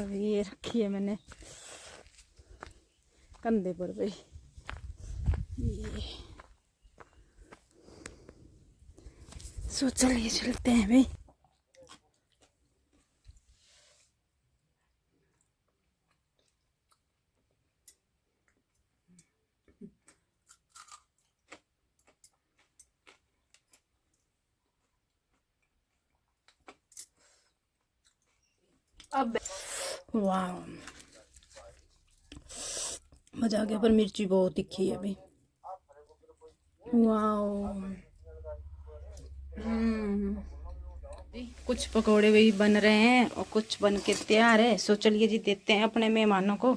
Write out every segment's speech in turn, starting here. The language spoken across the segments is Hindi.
अभी ये रखी है मैंने कंधे पर भाई। ये सो चलिए चलते हैं भाई। अब वाह मजा आ गया, पर मिर्ची बहुत तीखी है अभी। वाह कुछ पकोड़े भी बन रहे हैं और कुछ बन के तैयार है। सो चलिए जी देते हैं अपने मेहमानों को।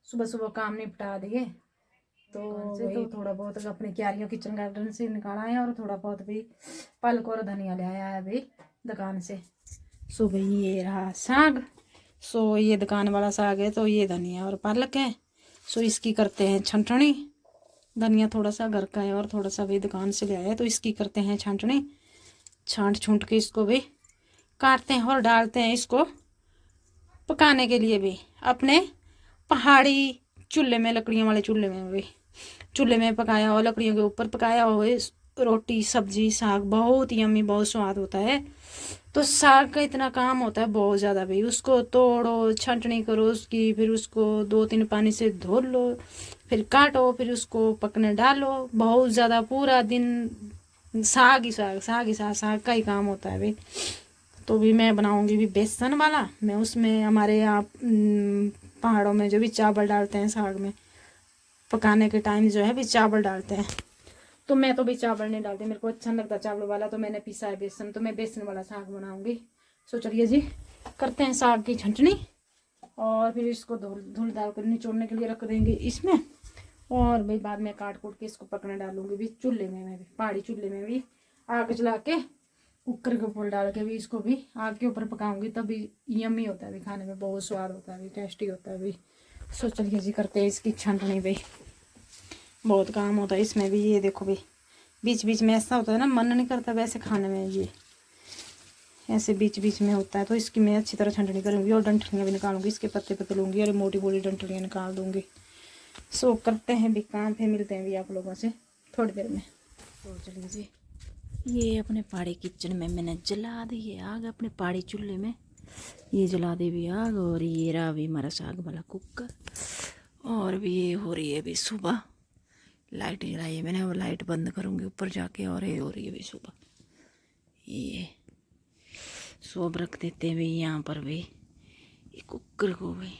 सुबह सुबह काम निपटा दिए तो वही थोड़ा बहुत अपने क्यारियों किचन गार्डन से निकाला है और थोड़ा बहुत भी पालक और धनिया ले आया है अभी दुकान से। सो भाई ये रहा साग। सो ये दुकान वाला साग है, तो ये धनिया और पालक है। सो इसकी करते हैं छंटनी। धनिया थोड़ा सा घर का है और थोड़ा सा भी दुकान से ले आया है, तो इसकी करते हैं छांटनी। छांट छूट के इसको भी काटते हैं और डालते हैं इसको पकाने के लिए भी अपने पहाड़ी चूल्हे में, लकड़ियों वाले चूल्हे में भी चूल्हे में पकाया हो, लकड़ियों के ऊपर पकाया हो रोटी सब्जी साग बहुत यम्मी, बहुत स्वाद होता है। तो साग का इतना काम होता है बहुत ज़्यादा भाई। उसको तोड़ो, छंटनी करो उसकी, फिर उसको 2-3 पानी से धो लो, फिर काटो, फिर उसको पकने डालो। बहुत ज़्यादा पूरा दिन साग ही साग, साग ही साग, साग का ही काम होता है भाई। तो भी मैं बनाऊंगी भी बेसन वाला। मैं उसमें हमारे यहाँ पहाड़ों में जो भी चावल डालते हैं साग में, पकाने के टाइम जो है भी चावल डालते हैं। तो मैं तो भी चावल नहीं डालती, मेरे को अच्छा नहीं लगता चावल वाला। तो मैंने पिसा है बेसन, तो मैं बेसन वाला साग बनाऊंगी। सो चलिए जी करते हैं साग की छंटनी और फिर इसको धुल डाल कर निचोड़ने के लिए रख देंगे इसमें। और भाई बाद में काट कूट के इसको पकने डालूंगी भी चूल्हे में। मैं भी पहाड़ी चूल्हे में भी आग जला के कुकर के ऊपर डाल के भी इसको भी आग के ऊपर पकाऊंगी, तभी यम्मी होता है भी, खाने में बहुत स्वाद होता है भी, टेस्टी होता है भी। सो चलिए जी करते हैं इसकी छंटनी भाई। बहुत काम होता है इसमें भी। ये देखो भाई बीच बीच में ऐसा होता है ना, मन नहीं करता वैसे खाने में, ये ऐसे बीच बीच में होता है। तो इसकी मैं अच्छी तरह छंटनी करूँगी और डंठलियाँ भी निकालूंगी, इसके पत्ते पत्ते लूँगी और मोटी मोटी डंठलियाँ निकाल दूँगी। सो करते हैं भी काम, फिर मिलते हैं भी आप लोगों से थोड़ी देर में। तो चलिए जी ये अपने पहाड़ी किचन में मैंने जला दी है आग, अपने पहाड़ी चूल्हे में ये जला दी भी आग। और ये रहा भी हमारा साग वाला कुकर। और भी ये हो रही है भी सुबह, लाइट जलाई है मैंने, वो लाइट बंद करूँगी ऊपर जाके। और ये हो रही है भी सुबह, ये सब रख देते हैं भाई यहाँ पर भी ये कुकर को भी।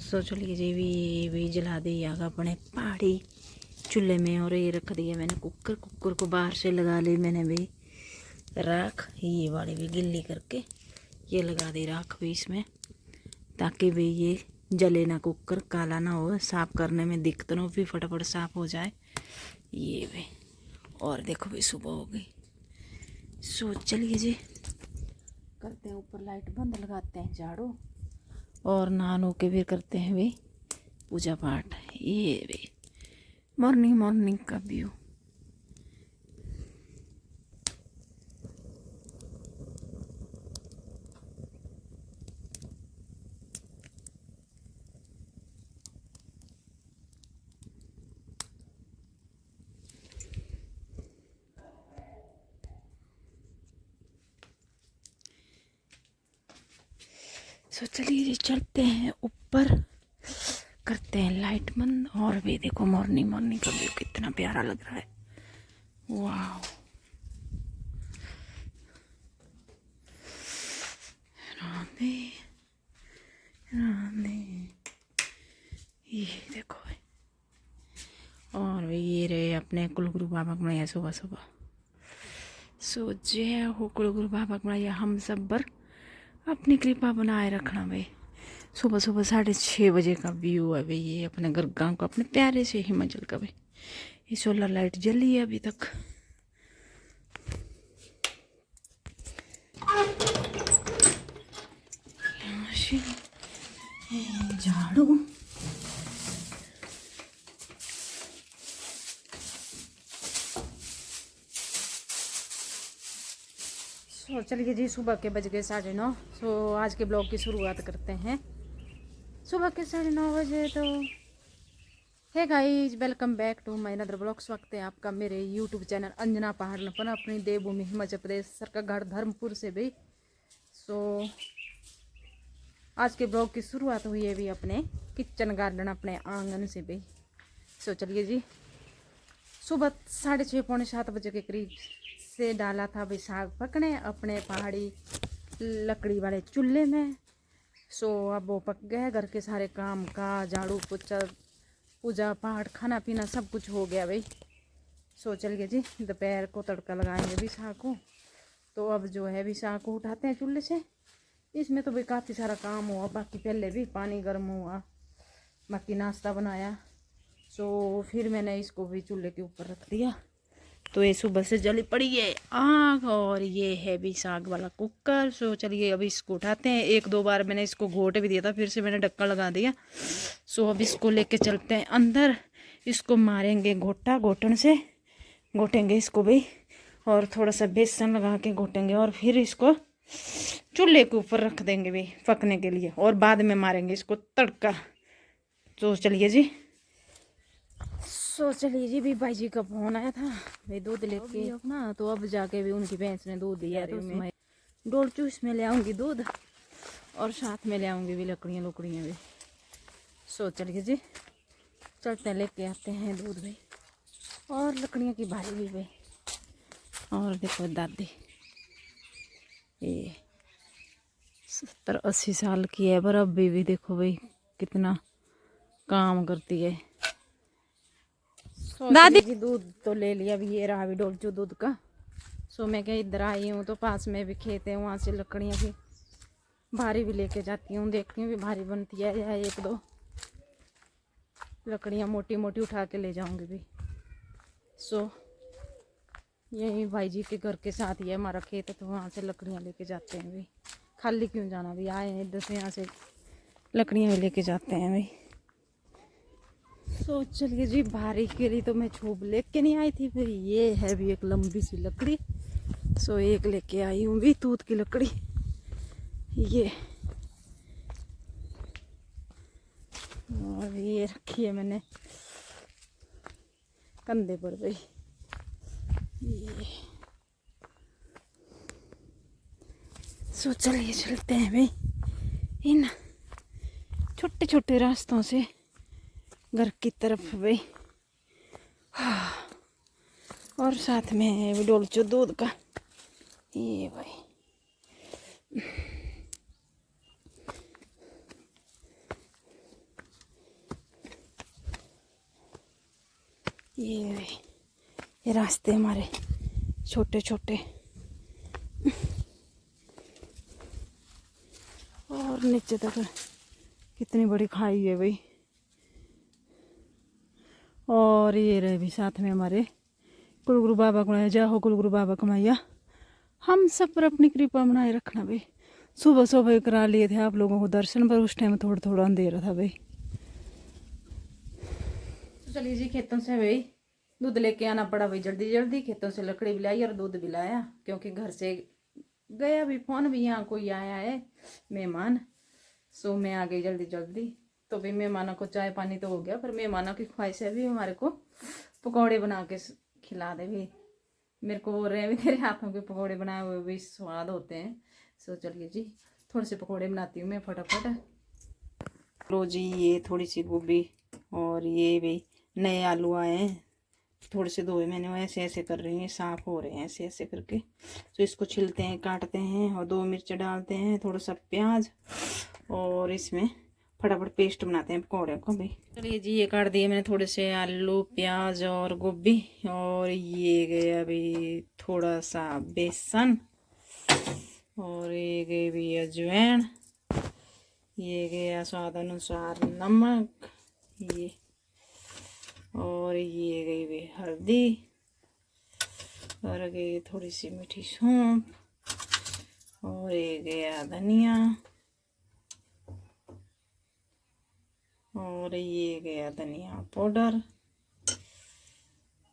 सोच लीजिए भी जला दी आग अपने पहाड़ी चूल्हे में। और ये रख दिया मैंने कुकर को बाहर से लगा ली मैंने भी राख, ये वाली भी गिल्ली करके ये लगा दी राख भी इसमें, ताकि भी ये जले ना, कुकर काला ना हो, साफ़ करने में दिक्कत ना हो, भी फटाफट साफ़ हो जाए ये भी। और देखो भी सुबह हो गई। सो चलिए जी करते हैं ऊपर लाइट बंद, लगाते हैं झाड़ू और नहा के फिर करते हैं भी पूजा पाठ। ये भी मॉर्निंग का व्यू। तो चलिए जी चलते हैं ऊपर, करते हैं लाइट बंद। और भी देखो मॉर्निंग का व्यू कितना प्यारा लग रहा है। वाह राधे राधे, ये देखो। और ये रहे अपने कुलगुरु बाबा बनाया सुबह सुबह। सो जय हो कुलगुरु बाबा बनाया हम सब पर अपनी कृपा बनाए रखना भाई। सुबह सुबह 6:30 बजे का व्यू है भाई, ये अपने घर गांव का, अपने प्यारे से हिमाचल का भाई। ये सोलर लाइट जली है अभी तक। झाड़ू सो चलिए जी, सुबह के बज गए 9:30। सो आज के ब्लॉग की शुरुआत करते हैं सुबह के 9:30 बजे। तो hey guys, welcome back to my another blog. स्वागत है आपका मेरे यूट्यूब चैनल अंजना पहाड़ पर, अपनी देवभूमि हिमाचल प्रदेश, सरकागढ़ धर्मपुर से भी। सो आज के ब्लॉग की शुरुआत हुई है भी अपने किचन गार्डन, अपने आंगन से भी। सो चलिए जी, सुबह 6:30 पौने 7 बजे के करीब से डाला था भी साग पकने अपने पहाड़ी लकड़ी वाले चूल्हे में। सो अब वो पक गया, घर के सारे काम का झाड़ू पोछा पूजा पाठ खाना पीना सब कुछ हो गया भाई। सो चलिए जी, दोपहर को तड़का लगाएंगे भी साग को। तो अब जो है भी साग को उठाते हैं चूल्हे से। इसमें तो भाई काफ़ी सारा काम हुआ, बाकी पहले भी पानी गर्म हुआ, बाकी नाश्ता बनाया। सो फिर मैंने इसको भी चूल्हे के ऊपर रख दिया। तो ये सुबह से जली पड़ी है आग, और ये है भी साग वाला कुकर। सो चलिए अभी इसको उठाते हैं। 1-2 बार मैंने इसको घोट भी दिया था, फिर से मैंने ढक्कन लगा दिया। सो अब इसको लेके चलते हैं अंदर, इसको मारेंगे घोटा, घोटन से घोटेंगे इसको भी, और थोड़ा सा बेसन लगा के घोटेंगे, और फिर इसको चूल्हे के ऊपर रख देंगे भी पकने के लिए, और बाद में मारेंगे इसको तड़का। तो चलिए जी, चलिए जी, भी भाई जी का फोन आया था भाई दूध लेके अपना। तो अब जाके भी उनकी भैंस ने दूध दिया, तो मैं डोल चूस में ले आऊँगी दूध, और साथ में ले आऊँगी भी लकड़ियाँ भी। सो चलिए जी, चलते लेके आते हैं दूध भाई, और लकड़ियाँ की भारी भी भाई। और देखो दादी, ये 70-80 साल की है, पर अब भी देखो भाई कितना काम करती है। दादी जी, दूध तो ले लिया भी, ये रहा भी डोलचू दूध का। सो मैं क्या इधर आई हूँ तो पास में भी खेत है, वहाँ से लकड़ियाँ भी भारी भी लेके जाती हूँ, देखती हूँ भी भारी बनती है या 1-2 लकड़ियाँ मोटी मोटी उठा के ले जाऊँगी भी। सो यही भाई जी के घर के साथ ही है हमारा खेत, तो वहाँ से लकड़ियाँ लेके जाते हैं भाई। खाली क्यों जाना भी, आए हैं इधर से, यहाँ से लकड़ियाँ भी लेके जाते हैं भाई। सो चलिए जी, भारी के लिए तो मैं छूब लेके नहीं आई थी, फिर ये है भी एक लंबी सी लकड़ी। सो एक लेके आई हूँ भी तूत की लकड़ी, ये, और ये रखी है मैंने कंधे पर भाई। ये सो चलिए चलते हैं भाई इन छोटे छोटे रास्तों से घर की तरफ भाई। और साथ में है भी डोलचो दूध का, ये भाई। ये रास्ते हमारे छोटे छोटे, और नीचे तक कितनी बड़ी खाई है भाई। और ये रहे भी साथ में हमारे कुलगुरु बाबा को जा हो, कुलगुरु बाबा कमाइया हम सब पर अपनी कृपा बनाए रखना भाई। सुबह सुबह करा लिए थे आप लोगों को दर्शन, पर उस टाइम थोड़ा थोड़ा अंधेरा था भाई। तो चलिए जी, खेतों से भाई दूध लेके आना पड़ा भाई जल्दी जल्दी। खेतों से लकड़ी भी लाई और दूध भी लाया, क्योंकि घर से गया भी फोन भी, यहाँ कोई आया है मेहमान। सो मैं आ गई जल्दी जल्दी। तो भाई मेहमानों को चाय पानी तो हो गया, पर मेहमानों की ख्वाहिश है भी हमारे को पकौड़े बना के खिला दे भी। मेरे को बोल रहे हैं भी तेरे हाथों के पकौड़े बनाए हुए भी स्वाद होते हैं। सो चलिए जी, थोड़े से पकौड़े बनाती हूँ मैं फटाफट। लो जी, ये थोड़ी सी गोभी, और ये भी नए आलू आए हैं, थोड़े से धोए मैंने, वो ऐसे ऐसे कर रही हैं, साफ हो रहे हैं ऐसे ऐसे करके। तो इसको छिलते हैं, काटते हैं, और 2 मिर्च डालते हैं, थोड़ा सा प्याज, और इसमें फटाफट पेस्ट बनाते हैं पकौड़े को भी। चलिए जी, ये काट दिए मैंने थोड़े से आलू, प्याज और गोभी, और ये गया भी थोड़ा सा बेसन, और ये गई भी अजवाइन, ये गया स्वाद अनुसार नमक, ये, और ये गई भी हल्दी, और गई थोड़ी सी मीठी सौंफ, और ये गया धनिया, और ये गया धनिया पाउडर,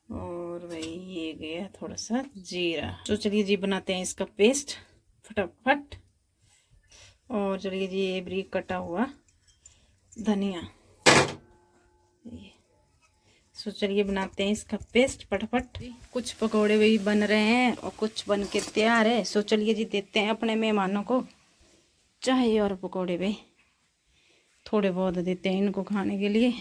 और भाई ये गया थोड़ा सा जीरा। तो चलिए जी बनाते हैं इसका पेस्ट फटाफट। और चलिए जी ये बारीक कटा हुआ धनिया। सो चलिए बनाते हैं इसका पेस्ट फटाफट। कुछ पकोड़े भी बन रहे हैं और कुछ बन के तैयार है। सो चलिए जी देते हैं अपने मेहमानों को चाय और पकोड़े भी थोड़े बहुत देते हैं इनको खाने के लिए।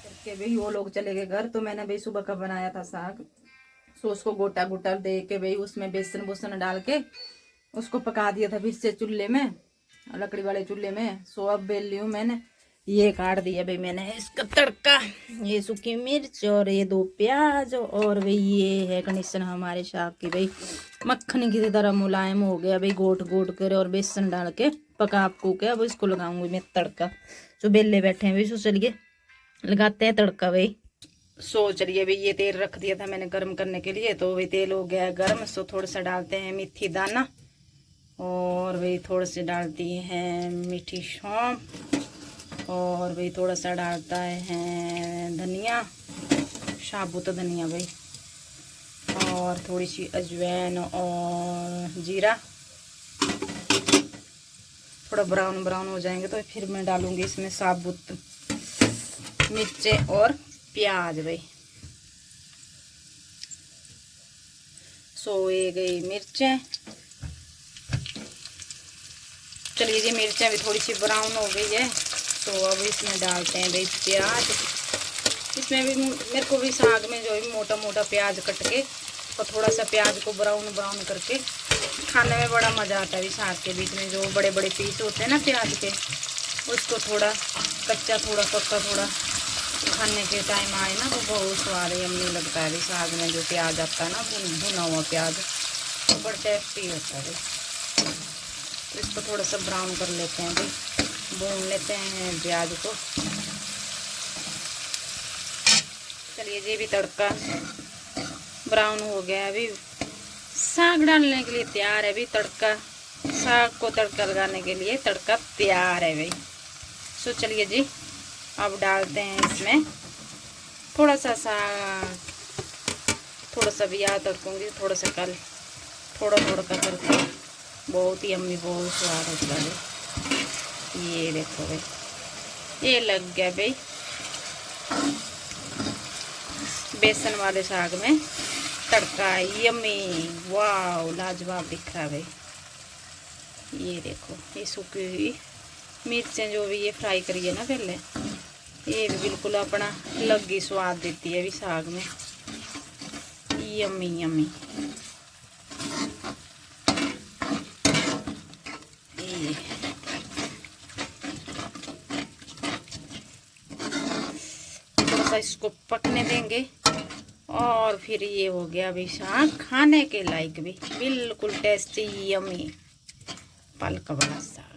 करके भाई वो लोग चले गए घर, तो मैंने भाई सुबह का बनाया था साग। सो उसको गोटा गोटा दे के भाई उसमें बेसन बुसन डाल के उसको पका दिया था फिर से चूल्हे में, लकड़ी वाले चूल्हे में। सो अब बेल ली हूँ मैंने, ये काट दिया भाई मैंने इसका तड़का। ये सूखी मिर्च और ये 2 प्याज और भाई ये है कंडीशन हमारे साग की भाई मक्खन की तरह मुलायम हो गया भाई, गोट गोट कर और बेसन डाल के पका आपको के। अब इसको लगाऊंगी मैं तड़का। जो बेले बैठे हैं भाई, सो चलिए लगाते हैं तड़का भाई। सो चलिए भाई ये तेल रख दिया था मैंने गर्म करने के लिए, तो भाई तेल हो गया है गर्म। सो थोड़ा सा डालते हैं मेथी दाना और भाई थोड़ा सा डालती है मीठी सौंफ और भाई थोड़ा सा डालता है धनिया, साबुत धनिया भाई, और थोड़ी सी अजवाइन और जीरा। थोड़ा ब्राउन ब्राउन हो जाएंगे तो फिर मैं डालूंगी इसमें साबुत मिर्चें और प्याज भाई। सो ये गई मिर्चें। चलिए जी मिर्चें भी थोड़ी सी ब्राउन हो गई है, तो अब इसमें डालते हैं भाई प्याज। इसमें भी मेरे को भी साग में जो है मोटा मोटा प्याज कट के और थोड़ा सा प्याज को ब्राउन ब्राउन करके खाने में बड़ा मज़ा आता है। साग के बीच में जो बड़े बड़े पीस होते हैं ना प्याज के, उसको थोड़ा कच्चा थोड़ा पक्का थोड़ा खाने के टाइम आए ना तो बहुत स्वाद यम्मी लगता है। साग में जो प्याज आता है ना भुना हुआ प्याज, तो बड़ा टेस्टी होता है। तो इसको थोड़ा सा ब्राउन कर लेते हैं भाई, भून लेते हैं प्याज को। चलिए जी भी तड़का ब्राउन हो गया, अभी साग डालने के लिए तैयार है। अभी तड़का साग को तड़का लगाने के लिए तड़का तैयार है भाई। सो चलिए जी अब डालते हैं इसमें थोड़ा सा साग, थोड़ा सा भी याद रखूँगी, थोड़ा सा कल थोड़ा थोड़ा का करके बहुत ही अम्मी बहुत स्वाद होता है। ये देखो भाई ये लग गया भाई बेसन वाले साग में तड़का यम्मी, वाह लाजवाब दिख रहा है भाई। ये देखो ये सूखी हुई मिर्चें जो भी ये फ्राई करी है ना पहले, ये भी बिल्कुल अपना अलग ही स्वाद देती है अभी साग में। Yummy yummy. थोड़ा सा इसको पकने देंगे और फिर ये हो गया अभी साग खाने के लायक भी बिल्कुल टेस्टी यम्मी पालक वाला साग।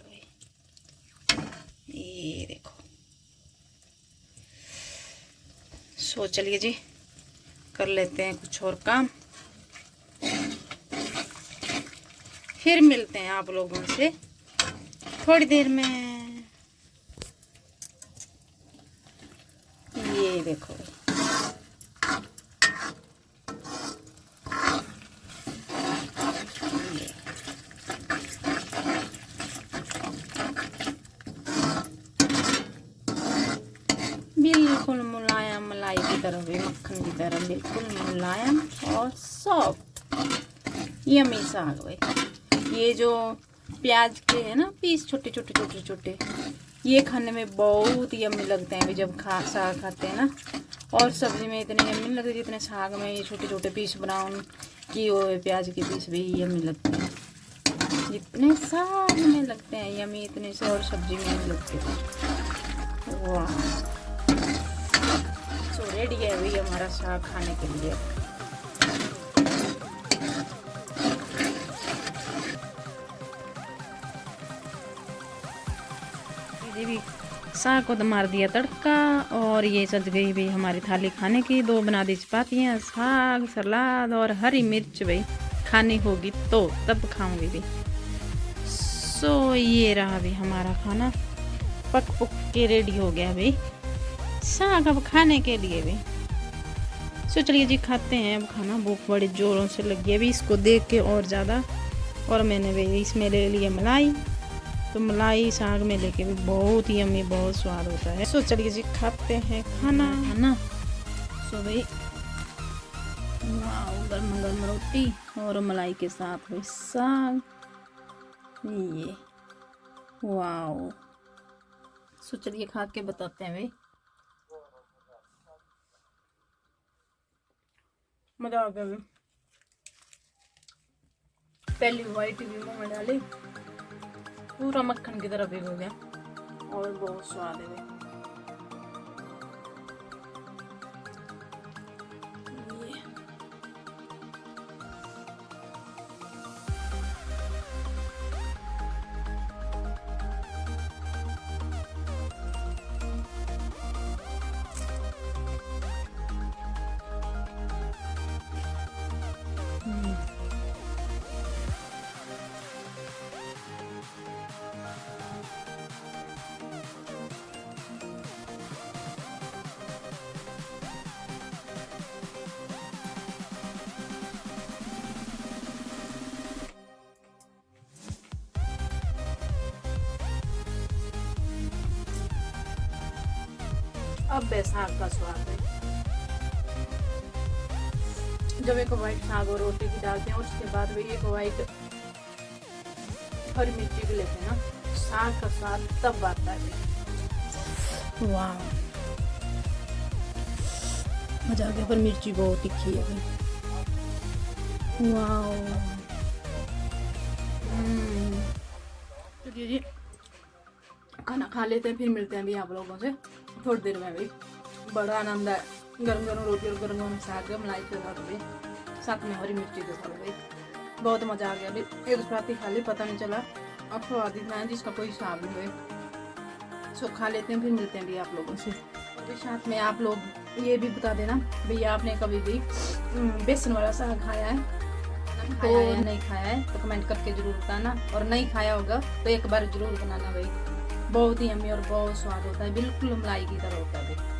ये देखो। सो चलिए जी कर लेते हैं कुछ और काम, फिर मिलते हैं आप लोगों से थोड़ी देर में। ये देखो बिल्कुल मुलायम मलाई की तरह भी मक्खन की तरह बिल्कुल मुलायम और सॉफ्ट यम्मी साग भाई। ये जो प्याज के है ना पीस छोटे छोटे छोटे छोटे, ये खाने में बहुत यम्मी लगते हैं भाई जब साग खाते हैं ना। और सब्जी में इतने यम्मी लगते जितने साग में ये छोटे छोटे पीस ब्राउन किए हुए प्याज के पीस भी यम्मी लगते हैं। जितने साग में लगते हैं यम्मी इतने से और सब्जी में नहीं लगते थे। वाह सो रेडी है भाई हमारा साग खाने के लिए। भी साग को तो मार दिया तड़का और ये सज गई भाई हमारी थाली खाने की। 2 बना दी चपातियाँ, साग, सलाद और हरी मिर्च भाई खानी होगी तो तब खाऊंगी भाई। सो ये रहा भाई हमारा खाना पक पुक के रेडी हो गया भाई। साग अब खाने के लिए भी। सो चलिए जी खाते हैं अब खाना। भूख बड़ी ज़ोरों से लगी है अभी इसको देख के और ज़्यादा। और मैंने भी इसमें ले लिया मलाई। तो मलाई साग में लेके भी बहुत ही यम्मी, बहुत स्वाद होता है। सो चलिए जी खाते हैं खाना है ना। सो भाई गर्म गर्म रोटी और मलाई के साथ भाई साग, ये वाओ। सो चलिए खा के बताते हैं भाई। मजा आ गया भाई। पहली वाइट भी मुंह में डाली, पूरा मक्खन की तरह भिगो गया और बहुत स्वाद है भाई। अब साग का स्वाद है। जब एक वाइट साग और रोटी की डालते हैं और उसके बाद भी एक वाइट हरी मिर्ची भी लेते हैं ना, साग का स्वाद तब आता है। वाह मजा आ गया। पर मिर्ची बहुत तीखी है भाई। वाह चलिए जी खाना खा लेते हैं, फिर मिलते हैं अभी आप लोगों से थोड़ी देर में भाई। बड़ा आनंद है गरम गरम रोटी और गरम गरम साग मलाई के साथ भाई, साथ में हरी मिर्ची के साथ भाई। बहुत मज़ा आ गया अभी। एक साथ ही खा ली, पता नहीं चला। अब स्वाद इतना है जिसका कोई हिसाब नहीं भाई। सो खा लेते हैं, फिर मिलते हैं भी आप लोगों से। अभी साथ में आप लोग ये भी बता देना भैया आपने कभी भी बेसन वाला साग खाया है तो नहीं खाया है तो कमेंट करके जरूर बताना। और नहीं खाया होगा तो एक बार जरूर बनाना भाई। बहुत ही यम्मी और बहुत स्वाद होता है, बिल्कुल मलाई की तरह होता है भाई।